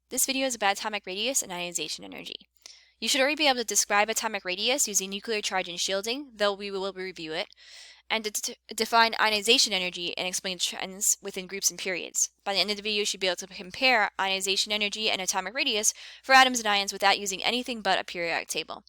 This video is about atomic radius and ionization energy. You should already be able to describe atomic radius using nuclear charge and shielding, though we will review it, and to define ionization energy and explain trends within groups and periods. By the end of the video, you should be able to compare ionization energy and atomic radius for atoms and ions without using anything but a periodic table.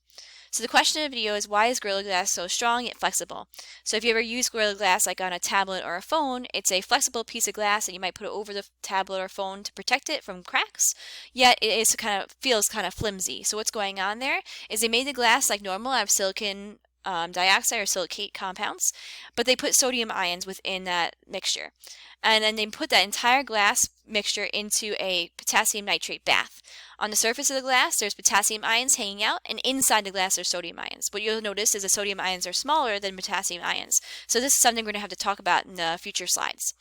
So the question of the video is, why is Gorilla Glass so strong yet flexible? So if you ever use Gorilla Glass like on a tablet or a phone, it's a flexible piece of glass and you might put it over the tablet or phone to protect it from cracks, yet it is feels kind of flimsy. So what's going on there is they made the glass like normal out of silicon dioxide or silicate compounds, but they put sodium ions within that mixture. And then they put that entire glass mixture into a potassium nitrate bath. On the surface of the glass, there's potassium ions hanging out, and inside the glass, there's sodium ions. What you'll notice is the sodium ions are smaller than potassium ions. So this is something we're going to have to talk about in the future slides.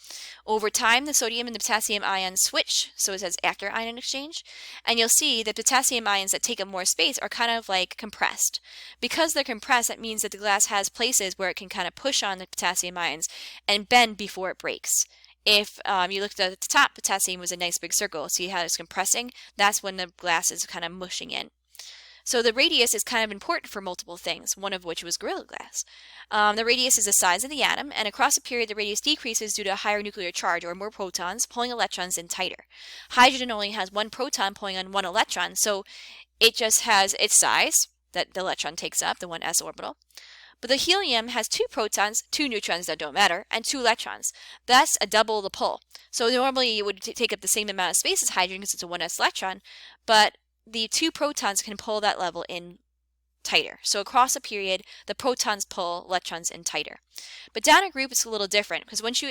Over time, the sodium and the potassium ions switch, so it says after ion exchange, and you'll see that potassium ions that take up more space are kind of like compressed. Because they're compressed, that means that the glass has places where it can kind of push on the potassium ions and bend before it breaks. If you looked at the top, potassium was a nice big circle. See how it's compressing? That's when the glass is kind of mushing in. So the radius is kind of important for multiple things, one of which was Gorilla Glass. The radius is the size of the atom, and across a period the radius decreases due to a higher nuclear charge or more protons pulling electrons in tighter. Hydrogen only has one proton pulling on one electron, so it just has its size that the electron takes up, the 1s orbital. But the helium has two protons, two neutrons that don't matter, and two electrons. That's a double the pull. So normally it would take up the same amount of space as hydrogen because it's a 1s electron, but the two protons can pull that level in tighter. So across a period, the protons pull electrons in tighter. But down a group, it's a little different because once you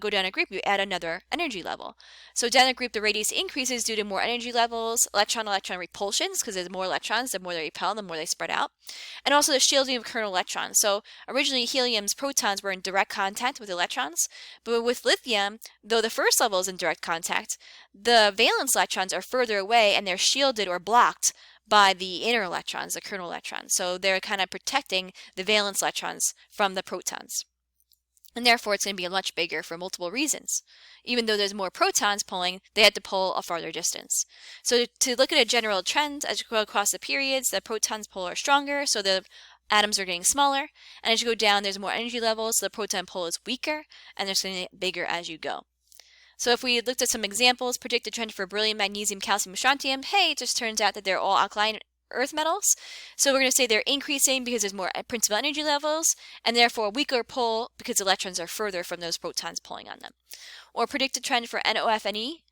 go down a group, you add another energy level. So down a group, the radius increases due to more energy levels, electron-electron repulsions, because there's more electrons, the more they repel, the more they spread out, and also the shielding of kernel electrons. So originally, helium's protons were in direct contact with electrons, but with lithium, though the first level is in direct contact, the valence electrons are further away and they're shielded or blocked by the inner electrons, the kernel electrons. So they're kind of protecting the valence electrons from the protons. And therefore, it's going to be much bigger for multiple reasons. Even though there's more protons pulling, they had to pull a farther distance. So to look at a general trend, as you go across the periods, the protons pull are stronger, so the atoms are getting smaller. And as you go down, there's more energy levels, so the proton pull is weaker, and it's going to get bigger as you go. So if we looked at some examples, predict a trend for beryllium, magnesium, calcium, strontium, hey, it just turns out that they're all alkaline earth metals. So we're going to say they're increasing because there's more principal energy levels, and therefore a weaker pull because electrons are further from those protons pulling on them. Or predict a trend for NOFNE.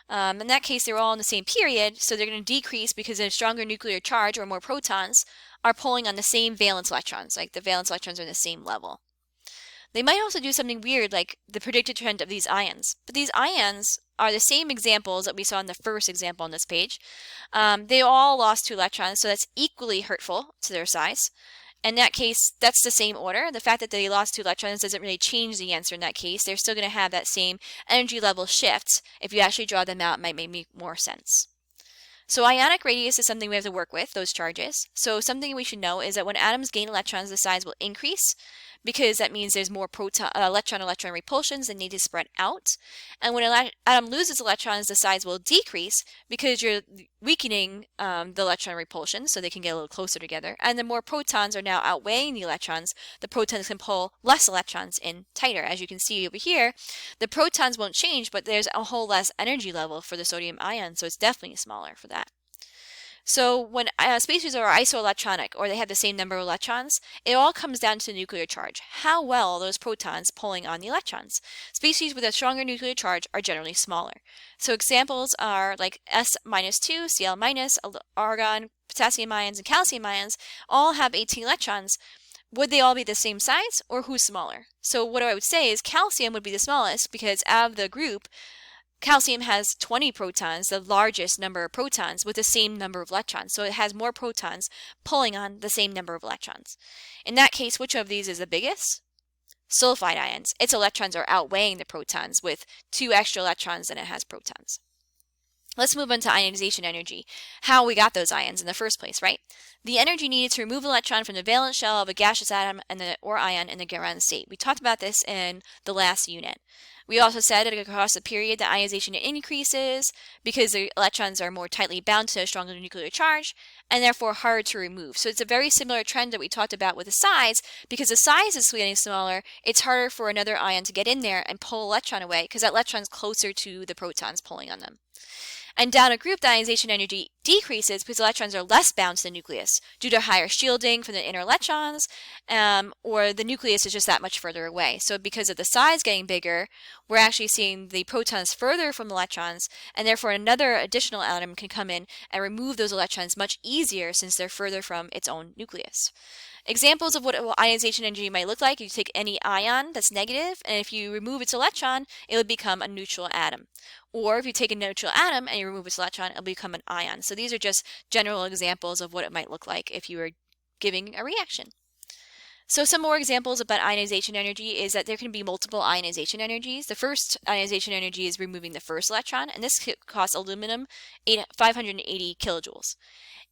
In that case, they're all in the same period, so they're going to decrease because a stronger nuclear charge or more protons are pulling on the same valence electrons, like the valence electrons are in the same level. They might also do something weird like the predicted trend of these ions. But these ions are the same examples that we saw in the first example on this page. They all lost 2 electrons, so that's equally hurtful to their size. In that case, that's the same order. The fact that they lost 2 electrons doesn't really change the answer in that case. They're still going to have that same energy level shift. If you actually draw them out, it might make more sense. So ionic radius is something we have to work with, those charges. So something we should know is that when atoms gain electrons, the size will increase because that means there's more electron-electron repulsions that need to spread out. And when an atom loses electrons, the size will decrease because you're weakening the electron repulsion so they can get a little closer together. And the more protons are now outweighing the electrons, the protons can pull less electrons in tighter. As you can see over here, the protons won't change, but there's a whole less energy level for the sodium ion, so it's definitely smaller for that. So when species are isoelectronic, or they have the same number of electrons, it all comes down to the nuclear charge. How well are those protons pulling on the electrons? Species with a stronger nuclear charge are generally smaller. So examples are like S-2, Cl-, argon, potassium ions, and calcium ions all have 18 electrons. Would they all be the same size, or who's smaller? So what I would say is calcium would be the smallest because out of the group, calcium has 20 protons, the largest number of protons, with the same number of electrons. So it has more protons pulling on the same number of electrons. In that case, which of these is the biggest? Sulfide ions. Its electrons are outweighing the protons with 2 extra electrons than it has protons. Let's move on to ionization energy, how we got those ions in the first place, right? The energy needed to remove an electron from the valence shell of a gaseous atom or ion in the ground state. We talked about this in the last unit. We also said that across the period, the ionization increases because the electrons are more tightly bound to a stronger nuclear charge and therefore harder to remove. So it's a very similar trend that we talked about with the size. Because the size is getting smaller, it's harder for another ion to get in there and pull an electron away because that electron's closer to the protons pulling on them. And down a group, the ionization energy decreases because electrons are less bound to the nucleus due to higher shielding from the inner electrons, or the nucleus is just that much further away. So because of the size getting bigger, we're actually seeing the protons further from the electrons, and therefore another additional atom can come in and remove those electrons much easier since they're further from its own nucleus. Examples of what ionization energy might look like: you take any ion that's negative, and if you remove its electron, it would become a neutral atom. Or if you take a neutral atom and you remove its electron, it'll become an ion. So these are just general examples of what it might look like if you were giving a reaction. So some more examples about ionization energy is that there can be multiple ionization energies. The first ionization energy is removing the first electron, and this costs aluminum 580 kilojoules.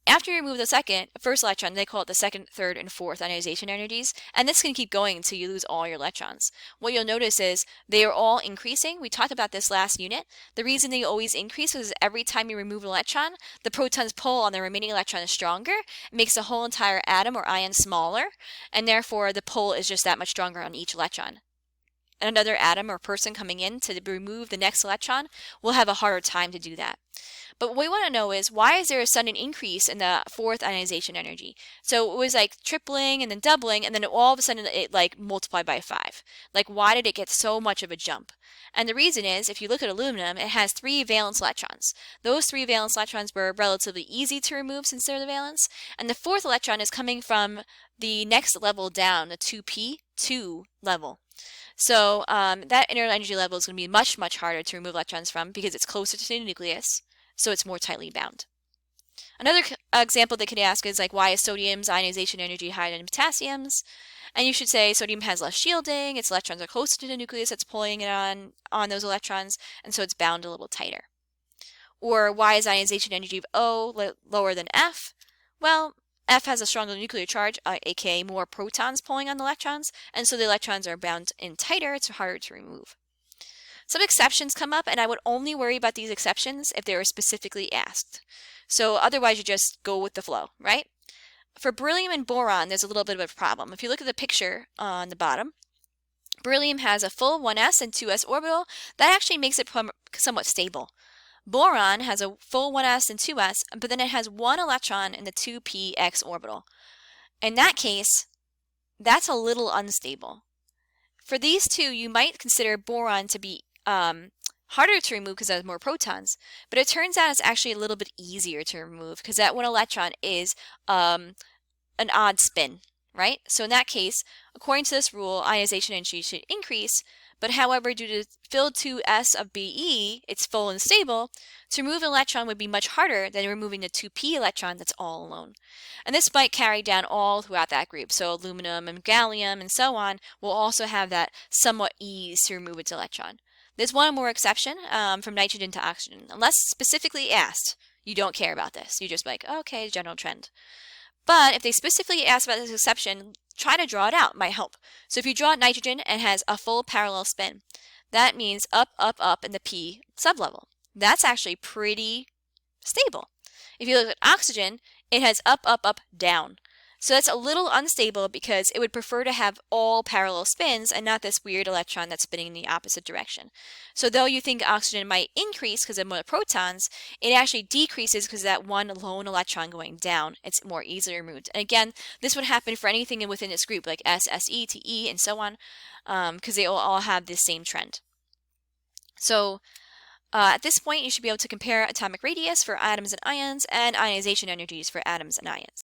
After you remove the first electron, they call it the second, third, and fourth ionization energies, and this can keep going until you lose all your electrons. What you'll notice is they are all increasing. We talked about this last unit. The reason they always increase is every time you remove an electron, the proton's pull on the remaining electron is stronger. It makes the whole entire atom or ion smaller, and therefore the pull is just that much stronger on each electron. Another atom or person coming in to remove the next electron will have a harder time to do that. But what we want to know is, why is there a sudden increase in the fourth ionization energy? So it was like tripling and then doubling, and then all of a sudden it like multiplied by 5. Like, why did it get so much of a jump? And the reason is, if you look at aluminum, it has 3 valence electrons. Those 3 valence electrons were relatively easy to remove since they're the valence, and the fourth electron is coming from the next level down, the 2p2 level. So that inner energy level is going to be much, much harder to remove electrons from because it's closer to the nucleus, so it's more tightly bound. Another example they could ask is like, why is sodium's ionization energy higher than potassium's? And you should say sodium has less shielding, its electrons are closer to the nucleus that's pulling it on those electrons, and so it's bound a little tighter. Or why is ionization energy of O lower than F? Well, F has a stronger nuclear charge, aka more protons pulling on the electrons, and so the electrons are bound in tighter, it's harder to remove. Some exceptions come up, and I would only worry about these exceptions if they were specifically asked. So otherwise you just go with the flow, right? For beryllium and boron, there's a little bit of a problem. If you look at the picture on the bottom, beryllium has a full 1s and 2s orbital. That actually makes it somewhat stable. Boron has a full 1s and 2s, but then it has 1 electron in the 2px orbital. In that case, that's a little unstable. For these two, you might consider boron to be harder to remove because it has more protons, but it turns out it's actually a little bit easier to remove because that 1 electron is an odd spin, right? So in that case, according to this rule, ionization energy should increase, but however, due to filled 2s of Be, it's full and stable, to remove an electron would be much harder than removing the 2p electron that's all alone. And this might carry down all throughout that group, so aluminum and gallium and so on will also have that somewhat ease to remove its electron. There's one more exception, from nitrogen to oxygen. Unless specifically asked, you don't care about this. You just like, okay, general trend. But if they specifically ask about this exception, try to draw it out. It might help. So if you draw nitrogen and has a full parallel spin, that means up, up, up in the p sublevel. That's actually pretty stable. If you look at oxygen, it has up, up, up, down. So that's a little unstable because it would prefer to have all parallel spins and not this weird electron that's spinning in the opposite direction. So though you think oxygen might increase because of more protons, it actually decreases because of that 1 lone electron going down. It's more easily removed. And again, this would happen for anything within this group, like S, Se, Te, and so on, because they all have this same trend. So at this point, you should be able to compare atomic radius for atoms and ions and ionization energies for atoms and ions.